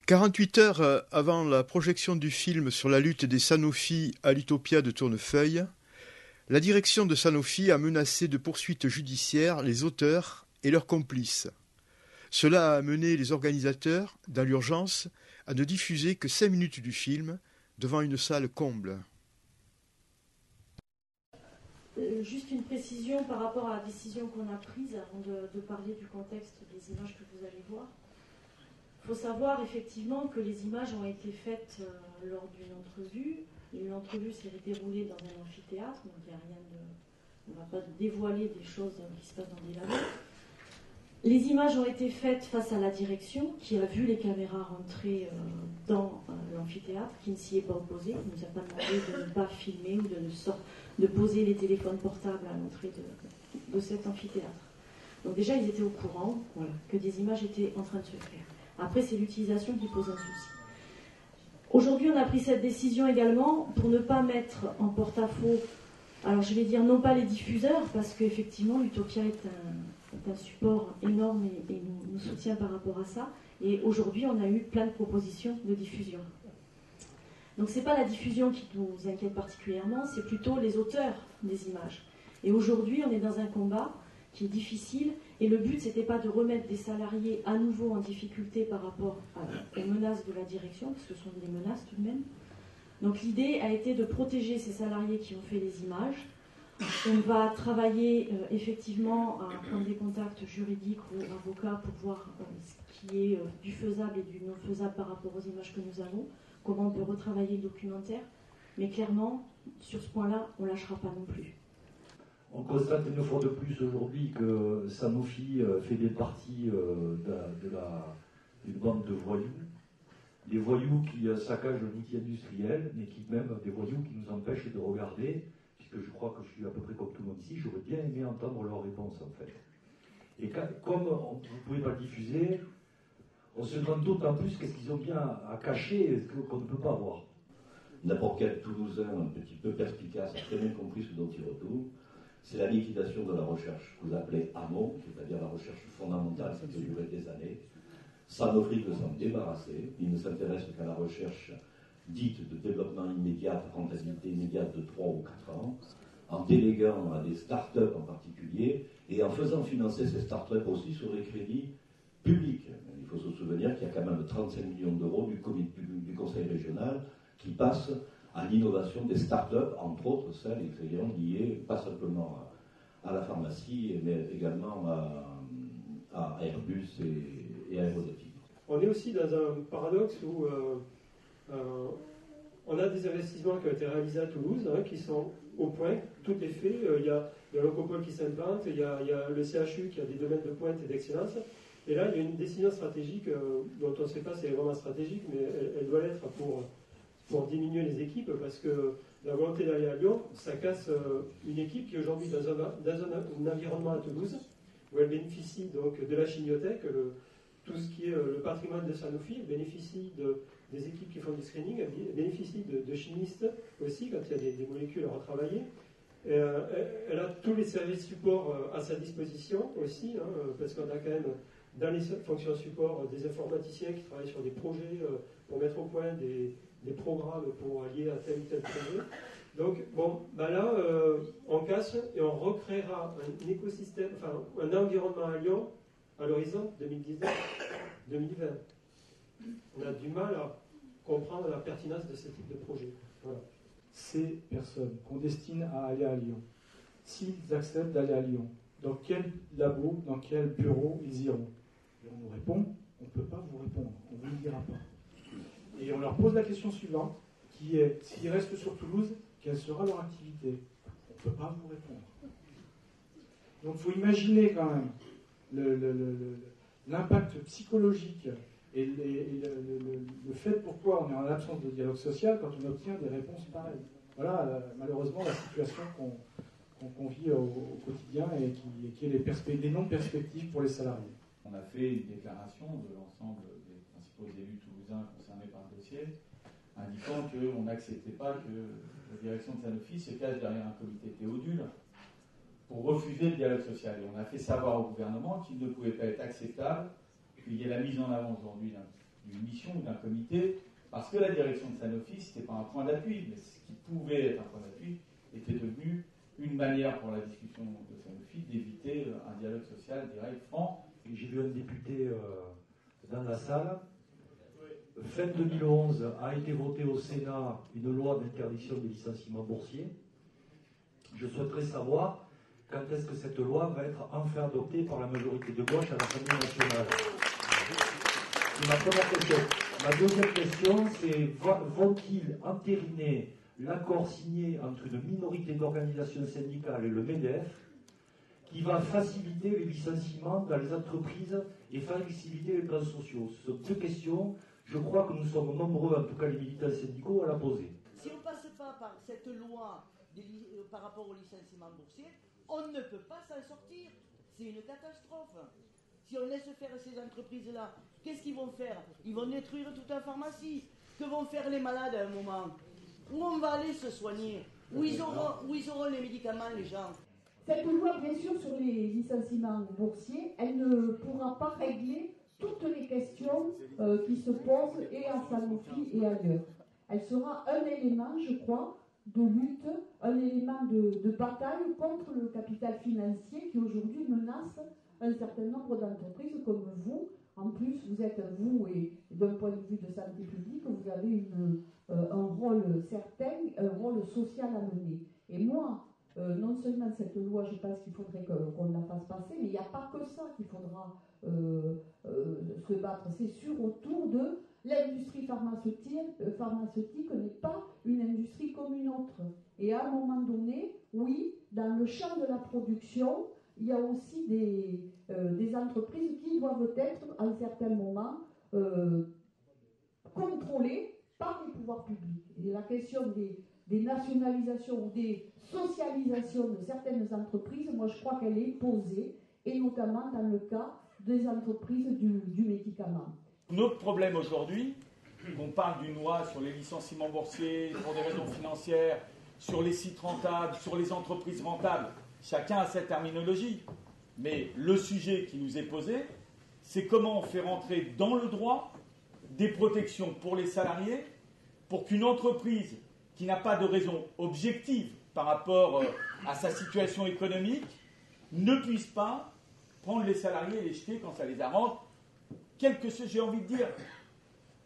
48 heures avant la projection du film sur la lutte des Sanofi à l'Utopia de Tournefeuille, la direction de Sanofi a menacé de poursuites judiciaires les auteurs et leurs complices. Cela a amené les organisateurs, dans l'urgence, à ne diffuser que 5 minutes du film devant une salle comble. Juste une précision par rapport à la décision qu'on a prise avant de parler du contexte des images que vous allez voir. Il faut savoir effectivement que les images ont été faites lors d'une entrevue. Une entrevue s'est déroulée dans un amphithéâtre, donc il n'y a rien de... On ne va pas dévoiler des choses qui se passent dans des labos. Les images ont été faites face à la direction qui a vu les caméras rentrer dans l'amphithéâtre, qui ne s'y est pas opposée, qui ne nous a pas demandé de ne pas filmer ou de poser les téléphones portables à l'entrée de cet amphithéâtre. Donc déjà, ils étaient au courant que des images étaient en train de se faire. Après, c'est l'utilisation qui pose un souci. Aujourd'hui, on a pris cette décision également pour ne pas mettre en porte-à-faux, alors je vais dire non pas les diffuseurs, parce qu'effectivement, Utopia est un support énorme et nous soutient par rapport à ça. Et aujourd'hui, on a eu plein de propositions de diffusion. Donc ce n'est pas la diffusion qui nous inquiète particulièrement, c'est plutôt les auteurs des images. Et aujourd'hui, on est dans un combat qui est difficile, et le but, ce n'était pas de remettre des salariés à nouveau en difficulté par rapport aux menaces de la direction, parce que ce sont des menaces tout de même. Donc l'idée a été de protéger ces salariés qui ont fait les images. On va travailler effectivement à prendre des contacts juridiques ou avocats pour voir ce qui est du faisable et du non faisable par rapport aux images que nous avons, comment on peut retravailler le documentaire. Mais clairement, sur ce point-là, on ne lâchera pas non plus. On constate une fois de plus aujourd'hui que Sanofi fait des parties d'une bande de voyous. Des voyous qui saccagent l'outil industriel, mais qui même des voyous qui nous empêchent de regarder, puisque je crois que je suis à peu près comme tout le monde ici, j'aurais bien aimé entendre leur réponse en fait. Et comme vous ne pouvez pas le diffuser, on se demande d'autant plus qu'est-ce qu'ils ont bien à cacher qu'on ne peut pas voir. N'importe quel Toulousain un petit peu perspicace a très bien compris ce dont il retourne. C'est la liquidation de la recherche que vous appelez amont, c'est-à-dire la recherche fondamentale qui peut durer des années. Sanofi veut s'en débarrasser. Il ne s'intéresse qu'à la recherche dite de développement immédiat, rentabilité immédiate de 3 ou 4 ans, en déléguant à des start-up en particulier, et en faisant financer ces start-up aussi sur des crédits publics. Il faut se souvenir qu'il y a quand même 35 millions d'euros du Conseil régional qui passent à l'innovation des start-up, entre autres celles liées pas simplement à la pharmacie, mais également à Airbus et Aéronautique. On est aussi dans un paradoxe où on a des investissements qui ont été réalisés à Toulouse, qui sont au point, tout est fait. Il y a l'Oncopole qui s'invente, il y a le CHU qui a des domaines de pointe et d'excellence. Et là, il y a une décision stratégique dont on ne sait pas si elle est vraiment stratégique, mais elle doit l'être pour diminuer les équipes, parce que la volonté d'aller à Lyon, ça casse une équipe qui est aujourd'hui dans un environnement à Toulouse, où elle bénéficie donc de la chimiothèque, tout ce qui est le patrimoine de Sanofi, bénéficie des équipes qui font du screening, elle bénéficie de chimistes aussi, quand il y a des molécules à retravailler. Elle a tous les services support à sa disposition aussi, parce qu'on a quand même dans les fonctions support des informaticiens qui travaillent sur des projets pour mettre au point des programmes pour lier à tel ou tel projet. Donc, bon, là, on casse et on recréera un écosystème, enfin, un environnement à Lyon à l'horizon 2019-2020. On a du mal à comprendre la pertinence de ce type de projet. Voilà. Ces personnes qu'on destine à aller à Lyon, s'ils acceptent d'aller à Lyon, dans quel labo, dans quel bureau ils iront? Et on nous répond, on ne peut pas vous répondre, on ne vous le dira pas. Et on leur pose la question suivante, qui est, s'ils restent sur Toulouse, quelle sera leur activité? On ne peut pas vous répondre. Donc il faut imaginer quand même l'impact psychologique et le fait pourquoi on est en absence de dialogue social quand on obtient des réponses pareilles. Voilà malheureusement la situation qu'on vit au quotidien et qui est les non-perspectives pour les salariés. On a fait une déclaration de l'ensemble des principaux élus toulousains concernés par le dossier, indiquant qu'on n'acceptait pas que la direction de Sanofi se cache derrière un comité Théodule pour refuser le dialogue social. Et on a fait savoir au gouvernement qu'il ne pouvait pas être acceptable qu'il y ait la mise en avant aujourd'hui d'une mission ou d'un comité, parce que la direction de Sanofi, ce n'était pas un point d'appui, mais ce qui pouvait être un point d'appui était devenu une manière pour la discussion de Sanofi d'éviter un dialogue social direct, franc. J'ai vu un député dans la salle. Fin 2011 a été votée au Sénat une loi d'interdiction des licenciements boursiers. Je souhaiterais savoir quand est-ce que cette loi va être enfin adoptée par la majorité de gauche à l'Assemblée nationale. C'est ma première question. Ma deuxième question, c'est vont-ils entériner l'accord signé entre une minorité d'organisations syndicales et le MEDEF qui va faciliter les licenciements dans les entreprises et faciliter les plans sociaux? Ce sont deux questions. Je crois que nous sommes nombreux, en tout cas les militants syndicaux, à la poser. Si on ne passe pas par cette loi par rapport au licenciement boursier, on ne peut pas s'en sortir. C'est une catastrophe. Si on laisse faire ces entreprises-là, qu'est-ce qu'ils vont faire? Ils vont détruire toute la pharmacie. Que vont faire les malades à un moment? Où on va aller se soigner? Où ils auront les médicaments, les gens? Cette loi, bien sûr, sur les licenciements boursiers, elle ne pourra pas régler toutes les questions qui se posent et en Sanofi et ailleurs. Elle sera un élément, je crois, de lutte, un élément de bataille contre le capital financier qui aujourd'hui menace un certain nombre d'entreprises comme vous. En plus, vous êtes, vous, et d'un point de vue de santé publique, vous avez un rôle certain, un rôle social à mener. Et moi, non seulement cette loi, je pense qu'il faudrait qu'on la fasse passer, mais il n'y a pas que ça qu'il faudra se battre. C'est sûr autour de l'industrie pharmaceutique n'est pas une industrie comme une autre. Et à un moment donné, oui, dans le champ de la production, il y a aussi des entreprises qui doivent être, à un certain moment, contrôlées par les pouvoirs publics. Et la question des nationalisations ou des socialisations de certaines entreprises, moi je crois qu'elle est posée, et notamment dans le cas des entreprises du médicament. Notre problème aujourd'hui, qu'on parle d'une loi sur les licenciements boursiers pour des raisons financières, sur les sites rentables, sur les entreprises rentables, chacun a sa terminologie. Mais le sujet qui nous est posé, c'est comment on fait rentrer dans le droit des protections pour les salariés, pour qu'une entreprise qui n'a pas de raison objective par rapport à sa situation économique ne puisse pas prendre les salariés et les jeter quand ça les arrange. J'ai envie de dire,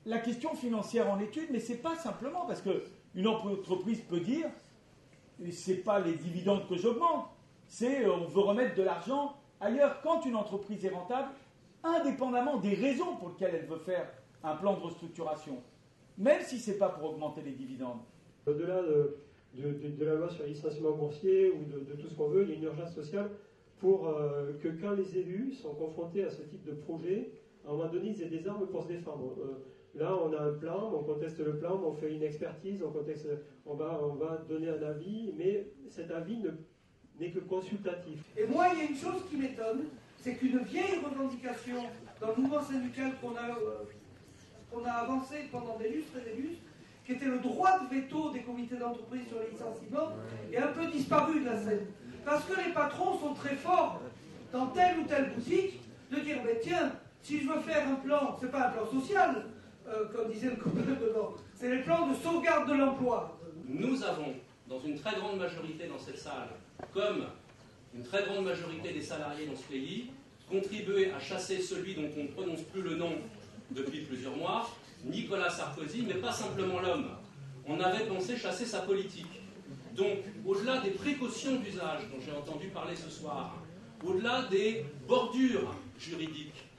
la question financière en étude, mais c'est pas simplement parce qu'une entreprise peut dire, c'est pas les dividendes que j'augmente, c'est on veut remettre de l'argent ailleurs. Quand une entreprise est rentable, indépendamment des raisons pour lesquelles elle veut faire un plan de restructuration, même si c'est pas pour augmenter les dividendes. Au-delà de la loi sur les licenciements boursiers ou de tout ce qu'on veut, il y a une urgence sociale pour que quand les élus sont confrontés à ce type de projet, à un moment donné, ils aient des armes pour se défendre. Là, on a un plan, on conteste le plan, on fait une expertise, on va donner un avis, mais cet avis n'est que consultatif. Et moi, il y a une chose qui m'étonne, c'est qu'une vieille revendication dans le mouvement syndical qu'on a avancé pendant des lustres et des lustres, qui était le droit de veto des comités d'entreprise sur les licenciements, est un peu disparu de la scène. Parce que les patrons sont très forts dans telle ou telle boutique de dire, mais tiens, si je veux faire un plan, c'est pas un plan social, comme disait le copain devant, c'est les plans de sauvegarde de l'emploi. Nous avons, dans une très grande majorité dans cette salle, comme une très grande majorité des salariés dans ce pays, contribué à chasser celui dont on ne prononce plus le nom depuis plusieurs mois, Nicolas Sarkozy, mais pas simplement l'homme. On avait pensé chasser sa politique. Donc, au-delà des précautions d'usage dont j'ai entendu parler ce soir, au-delà des bordures juridiques,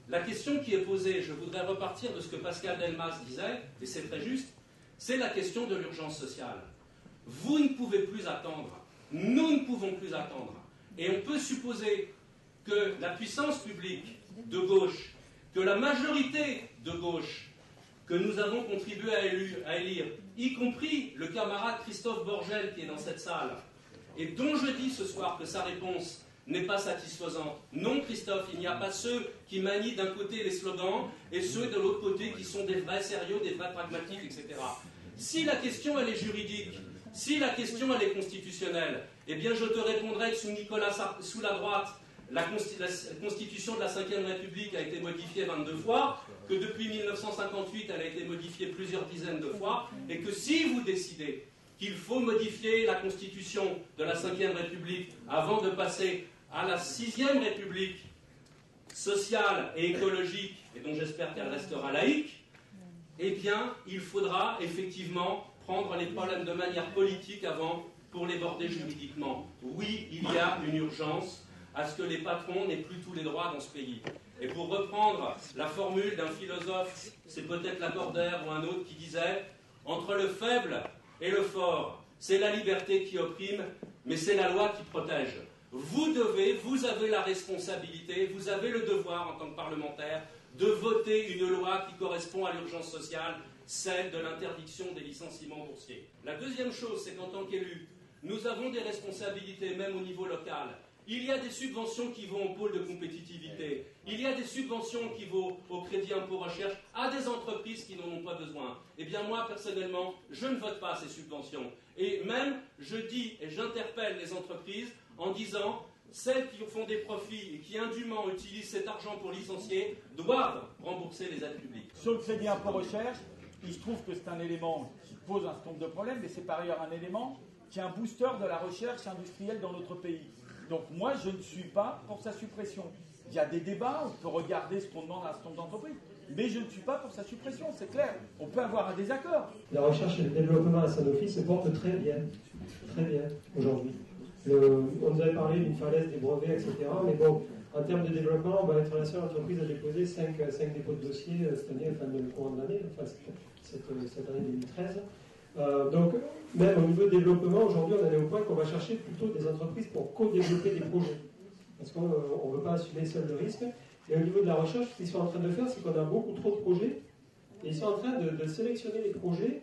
la question qui est posée, je voudrais repartir de ce que Pascal Delmas disait, et c'est très juste, c'est la question de l'urgence sociale. Vous ne pouvez plus attendre, nous ne pouvons plus attendre. Et on peut supposer que la puissance publique de gauche, que la majorité de gauche que nous avons contribué à élire, y compris le camarade Christophe Borgel qui est dans cette salle, et dont je dis ce soir que sa réponse n'est pas satisfaisante. Non, Christophe, il n'y a pas ceux qui manient d'un côté les slogans et ceux de l'autre côté qui sont des vrais sérieux, des vrais pragmatiques, etc. Si la question elle est juridique, si la question elle est constitutionnelle, eh bien je te répondrai que sous la droite, la Constitution de la Ve République a été modifiée 22 fois, que depuis 1958, elle a été modifiée plusieurs dizaines de fois, et que si vous décidez qu'il faut modifier la Constitution de la Ve République avant de passer à la Sixième République sociale et écologique, et dont j'espère qu'elle restera laïque, eh bien, il faudra effectivement prendre les problèmes de manière politique avant pour les border juridiquement. Oui, il y a une urgence à ce que les patrons n'aient plus tous les droits dans ce pays. Et pour reprendre la formule d'un philosophe, c'est peut-être Lacordaire ou un autre qui disait « Entre le faible et le fort, c'est la liberté qui opprime, mais c'est la loi qui protège. » Vous avez la responsabilité, vous avez le devoir en tant que parlementaire de voter une loi qui correspond à l'urgence sociale, celle de l'interdiction des licenciements boursiers. La deuxième chose, c'est qu'en tant qu'élus, nous avons des responsabilités même au niveau local. Il y a des subventions qui vont au pôle de compétitivité, il y a des subventions qui vont au crédit impôt recherche à des entreprises qui n'en ont pas besoin. Eh bien moi, personnellement, je ne vote pas ces subventions. Et même, je dis et j'interpelle les entreprises en disant celles qui font des profits et qui indûment utilisent cet argent pour licencier doivent rembourser les aides publiques. Sur le crédit impôt recherche, il se trouve que c'est un élément qui pose un certain nombre de problèmes, mais c'est par ailleurs un élément qui est un booster de la recherche industrielle dans notre pays. Donc moi, je ne suis pas pour sa suppression. Il y a des débats, on peut regarder ce qu'on demande à un certain nombre d'entreprises, mais je ne suis pas pour sa suppression, c'est clair. On peut avoir un désaccord. La recherche et le développement à Sanofi se portent très bien aujourd'hui. On nous avait parlé d'une falaise des brevets, etc. Mais bon, en termes de développement, on va être la seule entreprise à déposer 5 dépôts de dossiers cette année, enfin le courant de l'année, enfin cette année 2013. Donc, même au niveau de développement, aujourd'hui, on en est au point qu'on va chercher plutôt des entreprises pour co-développer des projets. Parce qu'on ne veut pas assumer seul le risque. Et au niveau de la recherche, ce qu'ils sont en train de faire, c'est qu'on a beaucoup trop de projets. Et ils sont en train de sélectionner les projets,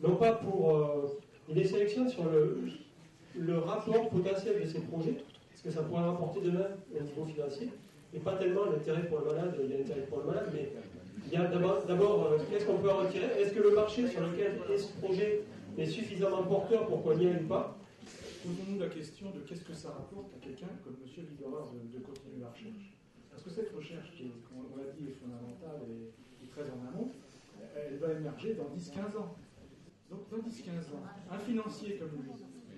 non pas pour... ils les sélectionnent sur le rapport potentiel de ces projets, parce que ça pourrait rapporter demain au niveau financier, et pas tellement l'intérêt pour le malade, il y a l'intérêt pour le malade, mais il y a d'abord qu'est-ce qu'on peut en retirer? Est-ce que le marché sur lequel est ce projet est suffisamment porteur pour qu'on y aille ou pas? Posons-nous la question de qu'est-ce que ça rapporte à quelqu'un comme M. Viderer de continuer la recherche. Parce que cette recherche, qui, comme on l'a dit, est fondamentale et très en amont, elle va émerger dans 10-15 ans. Donc dans 10-15 ans, un financier comme lui,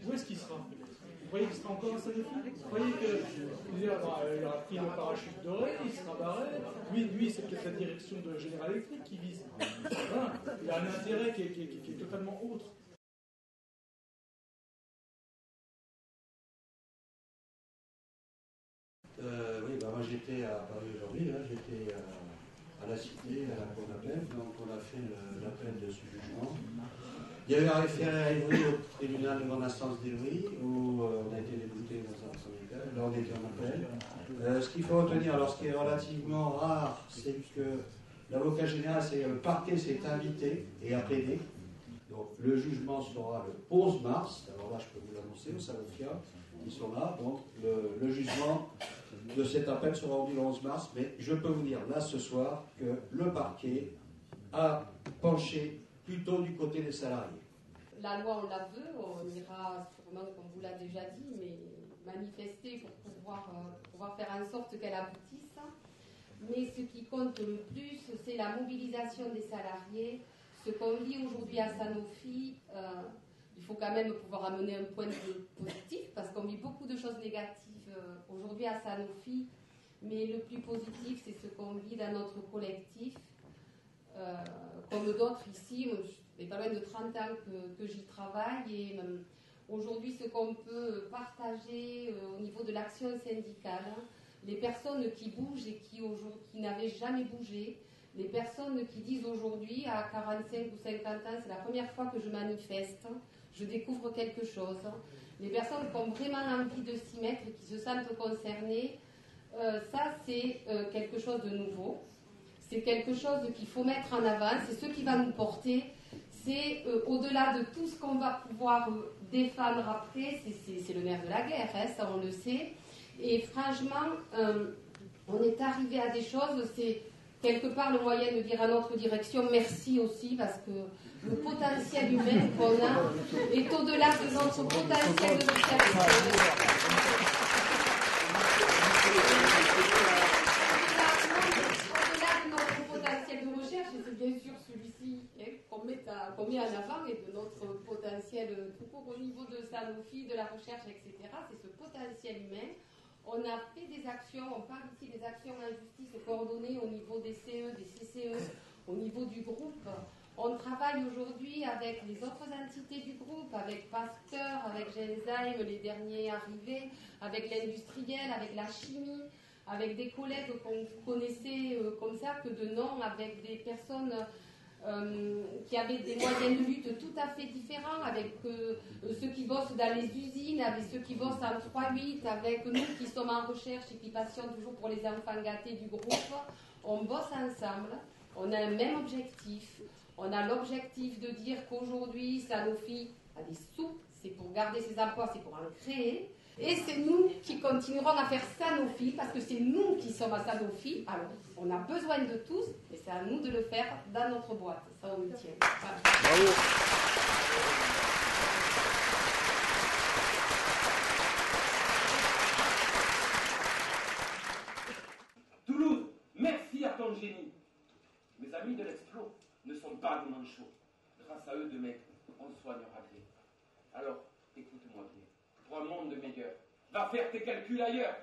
où est-ce qu'il sera? Vous croyez qu'il sera encore un Sanofi? Vous croyez qu'il aura pris le parachute doré, il sera barré? Lui c'est peut-être la direction de General Electric qui vise. Voilà. Il a un intérêt qui est totalement autre. Oui, bah moi j'étais à Paris aujourd'hui, j'étais à la Cité, à la Cour d'appel, donc on a fait l'appel de ce jugement. Il y a eu un référé à Évry au tribunal de grande instance d'Évry, où on a été débouté dans un syndicat, là on était en appel. Ce qu'il faut retenir, alors ce qui est relativement rare, c'est que l'avocat général, c'est le parquet s'est invité et a plaidé. Donc le jugement sera le 11 mars, alors là je peux vous l'annoncer, au Sanofi, ils sont là, donc le jugement de cet appel sera rendu le 11 mars, mais je peux vous dire là ce soir que le parquet a penché plutôt du côté des salariés. La loi, on la veut, on ira sûrement, comme vous l'a déjà dit, mais manifester pour pouvoir faire en sorte qu'elle aboutisse. Mais ce qui compte le plus, c'est la mobilisation des salariés. Ce qu'on vit aujourd'hui à Sanofi, il faut quand même pouvoir amener un point de vue positif, parce qu'on vit beaucoup de choses négatives aujourd'hui à Sanofi, mais le plus positif, c'est ce qu'on vit dans notre collectif. Comme d'autres ici, ça fait pas loin de 30 ans que j'y travaille, et aujourd'hui, ce qu'on peut partager au niveau de l'action syndicale, les personnes qui bougent et qui n'avaient jamais bougé, les personnes qui disent aujourd'hui, à 45 ou 50 ans, c'est la première fois que je manifeste, je découvre quelque chose. Les personnes qui ont vraiment envie de s'y mettre et qui se sentent concernées, ça c'est quelque chose de nouveau. C'est quelque chose qu'il faut mettre en avant, c'est ce qui va nous porter. C'est au-delà de tout ce qu'on va pouvoir défendre après, c'est le nerf de la guerre, hein, ça on le sait. Et franchement, on est arrivé à des choses, c'est quelque part le moyen de dire à notre direction merci aussi, parce que le potentiel humain qu'on a est au-delà de notre potentiel de notre notre potentiel tout court au niveau de Sanofi, de la recherche, etc. C'est ce potentiel humain. On a fait des actions, on parle ici des actions en justice coordonnées au niveau des CE, des CCE, au niveau du groupe. On travaille aujourd'hui avec les autres entités du groupe, avec Pasteur, avec Gensheim, les derniers arrivés, avec l'industriel, avec la chimie, avec des collègues qu'on connaissait comme ça, que de nom, avec des personnes qui avaient des moyens de lutte tout à fait différents, avec ceux qui bossent dans les usines, avec ceux qui bossent en 3-8, avec nous qui sommes en recherche et qui passionnent toujours pour les enfants gâtés du groupe. On bosse ensemble, on a un même objectif. On a l'objectif de dire qu'aujourd'hui, Sanofi a des sous, c'est pour garder ses emplois, c'est pour en créer. Et c'est nous qui continuerons à faire Sanofi, parce que c'est nous qui sommes à Sanofi. Alors, on a besoin de tous, et c'est à nous de le faire dans notre boîte. Ça, on le tient. Voilà. Bravo. Toulouse, merci à ton génie. Mes amis de l'Explo ne sont pas des manchots. Grâce à eux, demain, on soignera bien. Alors, écoute-moi bien. Pour un monde meilleur, va faire tes calculs ailleurs.